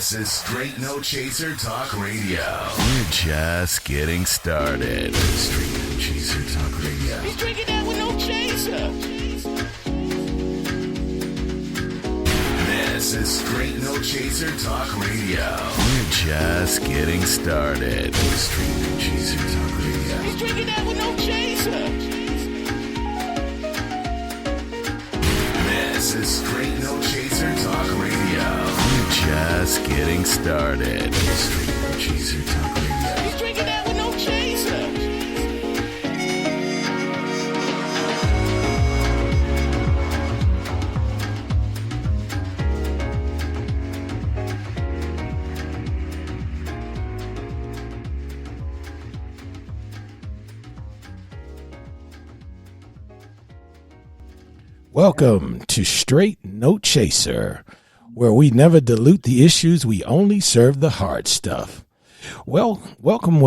This is Straight No Chaser Talk Radio. We're just getting started. Straight No Chaser Talk Radio. He's drinking that with no chaser. This is Straight No Chaser Talk Radio. We're just getting started. Straight No Chaser Talk Radio. He's drinking that with no chaser. This is Straight No Chaser Talk Radio. We're just getting started. Straight No Chaser Talk Radio. He's drinking that with no chaser. Welcome to Straight No Chaser, where we never dilute the issues, we only serve the hard stuff. Well, welcome.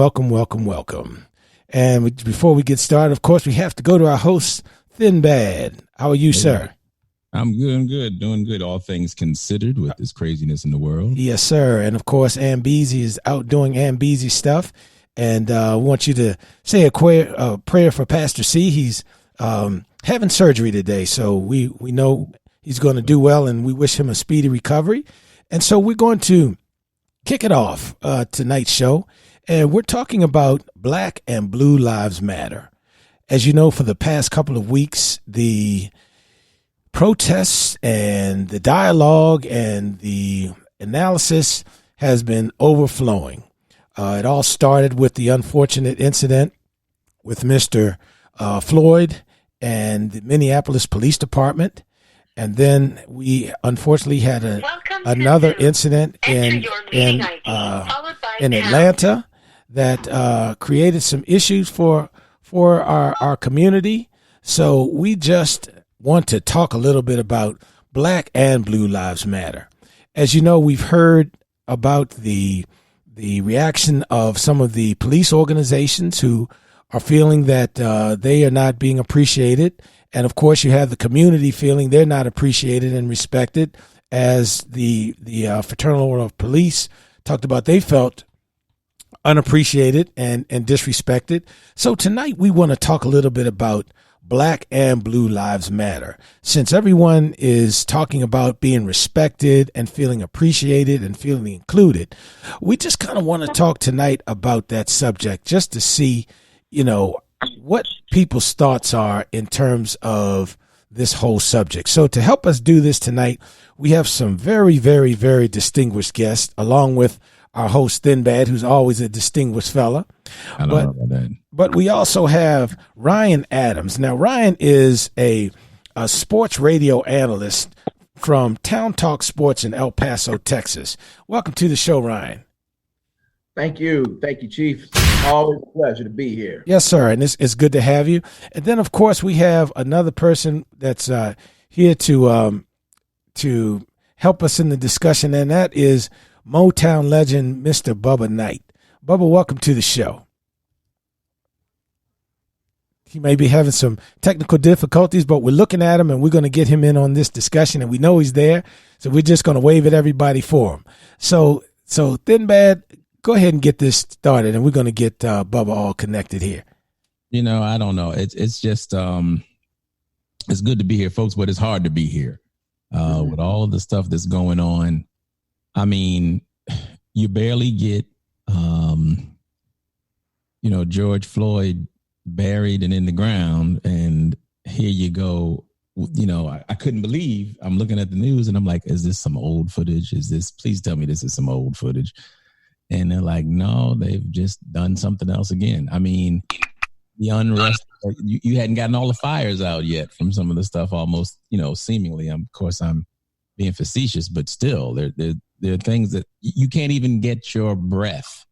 And before we get started, of course, we have to go to our host, Thin Bad. How are you, sir? I'm doing good, all things considered with this craziness in the world. Yes, sir. And of course, Ambeezy is out doing Ambeezy stuff. And I want you to say a prayer for Pastor C. He's having surgery today, so we know he's going to do well, and we wish him a speedy recovery. And so we're going to kick it off tonight's show, and we're talking about Black and Blue Lives Matter. As you know, for the past couple of weeks, the protests and the dialogue and the analysis has been overflowing. It all started with the unfortunate incident with Mr. Floyd and the Minneapolis Police Department. And then we unfortunately had another incident in Atlanta that created some issues for our community. So we just want to talk a little bit about Black and Blue Lives Matter. As you know, we've heard about the reaction of some of the police organizations who are feeling that they are not being appreciated. And of course, you have the community feeling they're not appreciated and respected, as the Fraternal Order of Police talked about they felt unappreciated and disrespected. So tonight we want to talk a little bit about Black and Blue Lives Matter. Since everyone is talking about being respected and feeling appreciated and feeling included, we just kind of want to talk tonight about that subject, just to see what people's thoughts are in terms of this whole subject. So to help us do this tonight, we have some very, very, very distinguished guests, along with our host, Thin Bad, who's always a distinguished fella. I don't know about that. But we also have Ryan Adams. Now, Ryan is a sports radio analyst from Town Talk Sports in El Paso, Texas. Welcome to the show, Ryan. Thank you, Chief. Always a pleasure to be here. Yes, sir, and it's good to have you. And then, of course, we have another person that's here to help us in the discussion, and that is Motown legend, Mr. Bubba Knight. Bubba, welcome to the show. He may be having some technical difficulties, but we're looking at him, and we're going to get him in on this discussion, and we know he's there, so we're just going to wave at everybody for him. So Thin Bad, go ahead and get this started, and we're going to get Bubba all connected here. I don't know. It's just it's good to be here, folks, but it's hard to be here with all of the stuff that's going on. I mean, you barely get George Floyd buried and in the ground, and here you go. I couldn't believe, I'm looking at the news and I'm like, is this some old footage? Please tell me this is some old footage. And they're like, no, they've just done something else again. I mean, the unrest, you hadn't gotten all the fires out yet from some of the stuff, almost, seemingly. Of course, I'm being facetious, but still, there are things that you can't even get your breath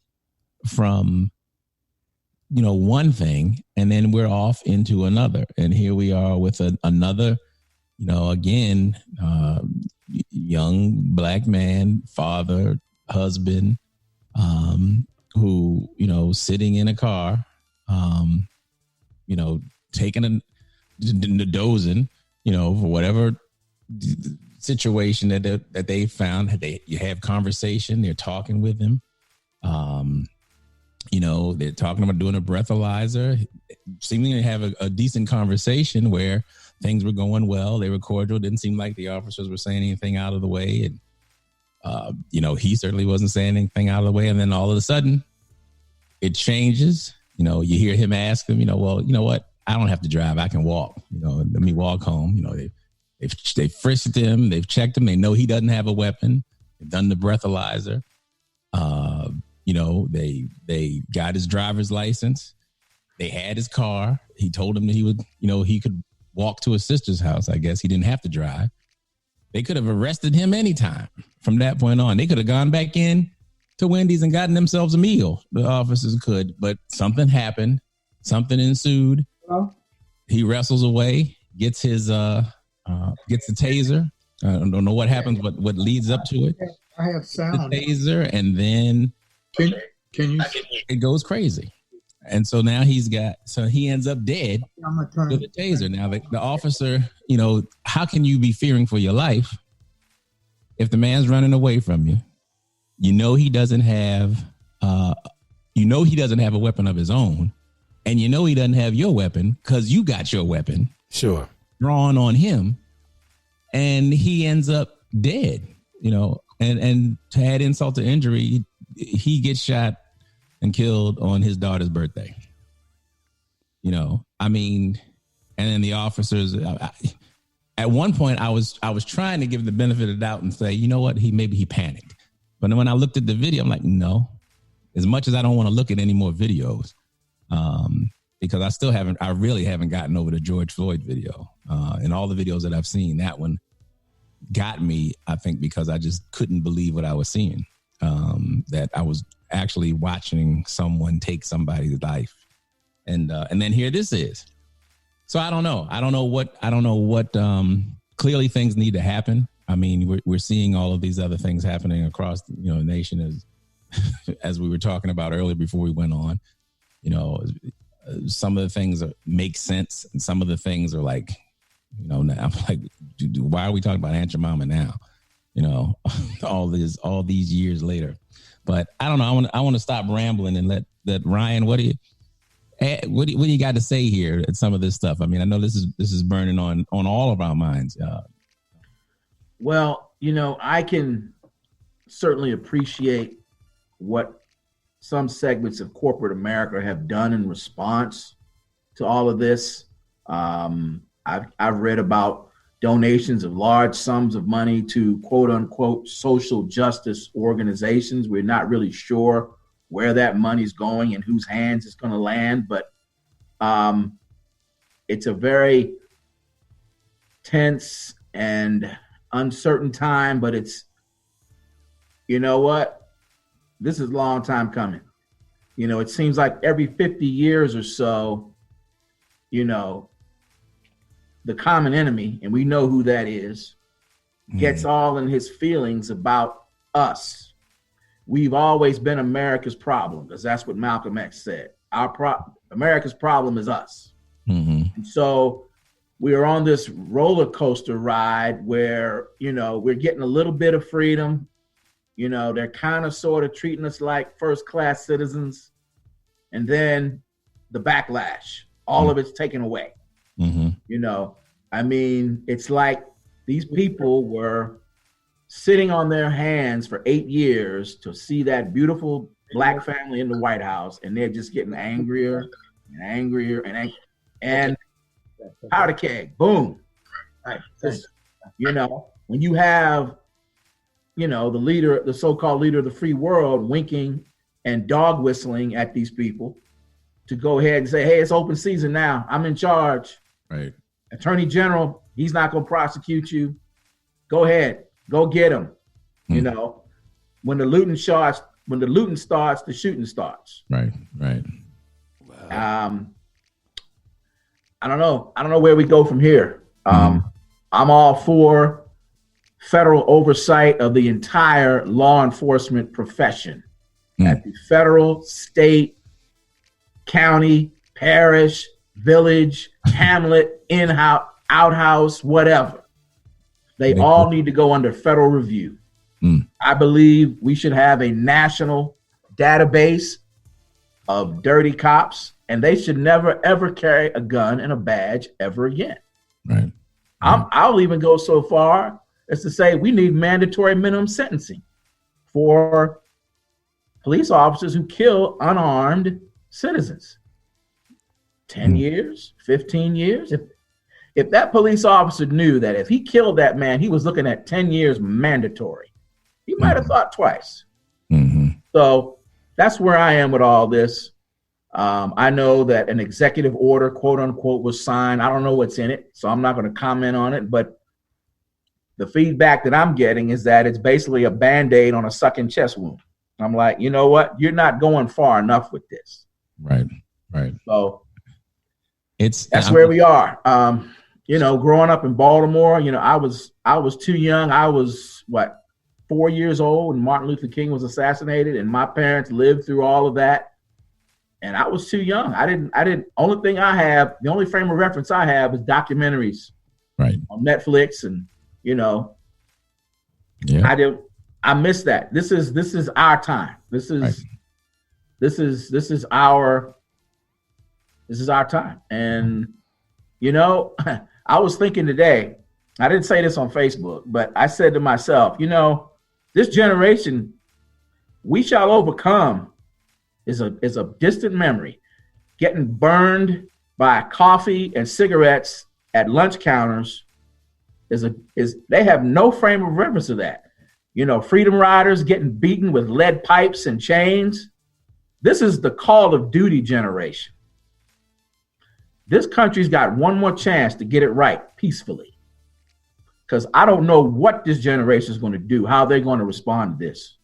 from, one thing, and then we're off into another. And here we are with another, again, young Black man, father, husband, who, sitting in a car, taking a dozing, for whatever situation that they found. You have conversation. They're talking with him. They're talking about doing a breathalyzer. Seemingly have a decent conversation where things were going well. They were cordial. Didn't seem like the officers were saying anything out of the way. And, he certainly wasn't saying anything out of the way. And then all of a sudden it changes. You hear him ask them, well, you know what? I don't have to drive. I can walk. Let me walk home. They've frisked him. They've checked him. They know he doesn't have a weapon. They've done the breathalyzer. They got his driver's license. They had his car. He told him that he could walk to his sister's house. I guess he didn't have to drive. They could have arrested him anytime from that point on. They could have gone back in to Wendy's and gotten themselves a meal. The officers could, but something happened. Something ensued. Hello? He wrestles away, gets the taser. I don't know what happens, what leads up to it. I have sound. The taser, and then can you? It goes crazy. And so now he ends up dead with a taser. Now the officer, how can you be fearing for your life if the man's running away from you? He doesn't have a weapon of his own, and he doesn't have your weapon because you got your weapon. Sure. Drawn on him, and he ends up dead, and to add insult to injury, he gets shot and killed on his daughter's birthday. And then the officers, at one point I was trying to give the benefit of the doubt and say, you know what, maybe he panicked. But then when I looked at the video, I'm like, no, as much as I don't want to look at any more videos, because I really haven't gotten over the George Floyd video. And all the videos that I've seen, that one got me, I think, because I just couldn't believe what I was seeing. That I was actually watching someone take somebody's life. And then here this is. So I don't know what clearly things need to happen. I mean, we're seeing all of these other things happening across, the nation as we were talking about earlier before we went on. Some of the things make sense, and some of the things are like, I'm like, why are we talking about Aunt Jemima now? All these years later. But I don't know. I want to stop rambling and let Ryan. What do you got to say here at some of this stuff? I mean, I know this is burning on all of our minds. Well, I can certainly appreciate what some segments of corporate America have done in response to all of this. I've read about donations of large sums of money to quote unquote social justice organizations. We're not really sure where that money's going and whose hands it's going to land, but it's a very tense and uncertain time, but it's, this is a long time coming. It seems like every 50 years or so, the common enemy, and we know who that is, gets all in his feelings about us. We've always been America's problem, because that's what Malcolm X said. America's problem is us. Mm-hmm. And so we are on this roller coaster ride where, we're getting a little bit of freedom. They're kind of sort of treating us like first class citizens. And then the backlash, all of it's taken away. Mm-hmm. It's like these people were sitting on their hands for 8 years to see that beautiful black family in the White House, and they're just getting angrier and angrier and powder keg, boom. Right. When you have, the so-called leader of the free world winking and dog whistling at these people to go ahead and say, hey, it's open season now. I'm in charge. Right. Attorney General, he's not going to prosecute you. Go ahead. Go get him. When the looting starts, the shooting starts. Right. Wow. I don't know where we go from here. I'm all for federal oversight of the entire law enforcement profession at the federal, state, county, parish, village, hamlet, in-house, outhouse, whatever. They all need to go under federal review. I believe we should have a national database of dirty cops, and they should never, ever carry a gun and a badge ever again. Right. I'll even go so far as to say we need mandatory minimum sentencing for police officers who kill unarmed citizens. 10 years, 15 years. If that police officer knew that if he killed that man, he was looking at 10 years mandatory, he might have thought twice. So that's where I am with all this. I know that an executive order, quote unquote, was signed. I don't know what's in it, so I'm not going to comment on it. But the feedback that I'm getting is that it's basically a Band-Aid on a sucking chest wound. I'm like, you know what? You're not going far enough with this. Right. So that's where we are. Growing up in Baltimore, I was too young. I was 4 years old when Martin Luther King was assassinated, and my parents lived through all of that. And I was too young. The only frame of reference I have is documentaries on Netflix, and I miss that. This is our time. This is our time. And I was thinking today, I didn't say this on Facebook, but I said to myself, this generation, we shall overcome, is a distant memory. Getting burned by coffee and cigarettes at lunch counters they have no frame of reference to that. Freedom riders getting beaten with lead pipes and chains. This is the Call of Duty generation. This country's got one more chance to get it right peacefully. Because I don't know what this generation is going to do, how they're going to respond to this.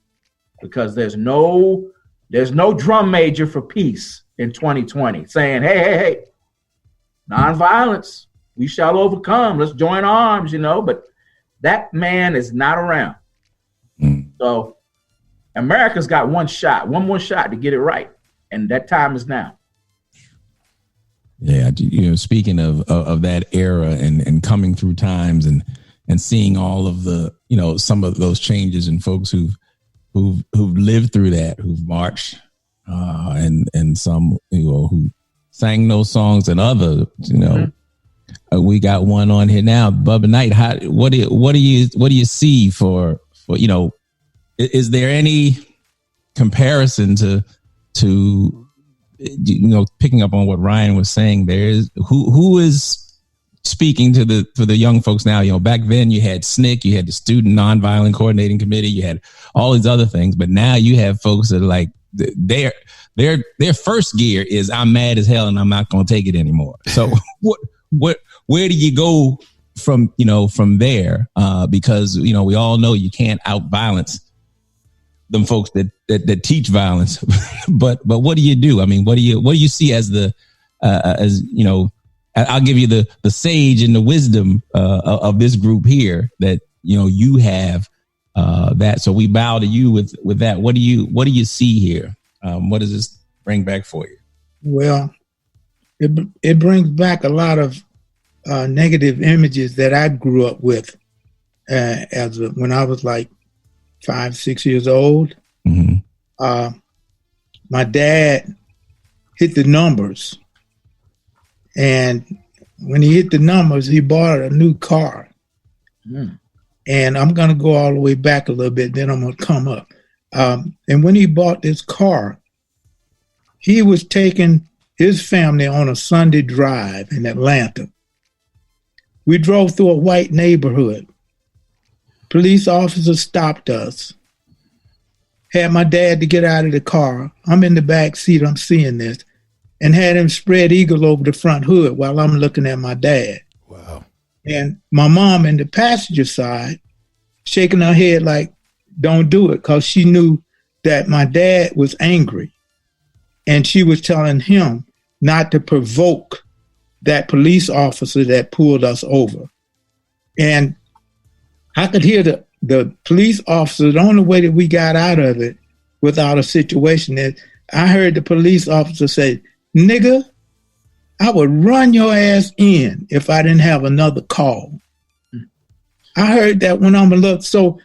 Because there's no drum major for peace in 2020 saying, hey, nonviolence, we shall overcome. Let's join arms, but that man is not around. So America's got one more shot to get it right. And that time is now. Yeah. Speaking of that era and coming through times and seeing all of the, some of those changes in folks who've lived through that, who've marched, and some, who sang those songs, and other, we got one on here now, Bubba Knight. What do you see for is there any comparison to picking up on what Ryan was saying? There is who is speaking to the young folks now. Back then you had SNCC, you had the Student Nonviolent Coordinating Committee, you had all these other things, but now you have folks that are like their first gear is I'm mad as hell and I'm not going to take it anymore. So where do you go from there? Because we all know you can't out violence them folks that teach violence, but what do you do? I mean, what do you see as I'll give you the sage and the wisdom of this group here that you have that. So we bow to you with that. What do you see here? What does this bring back for you? Well, it brings back a lot of negative images that I grew up with when I was like 5-6 years old. My dad hit the numbers, and when he hit the numbers, he bought a new car. And I'm going to go all the way back a little bit, then I'm going to come up. And when he bought this car, he was taking his family on a Sunday drive in Atlanta. We drove through a white neighborhood. Police officers stopped us, had my dad to get out of the car. I'm in the back seat, I'm seeing this, and had him spread eagle over the front hood while I'm looking at my dad. Wow. And my mom in the passenger side, shaking her head like, don't do it, because she knew that my dad was angry. And she was telling him not to provoke that police officer that pulled us over. And I could hear the police officer, the only way that we got out of it without a situation is I heard the police officer say, nigga, I would run your ass in if I didn't have another call. I heard that when I'm a little. So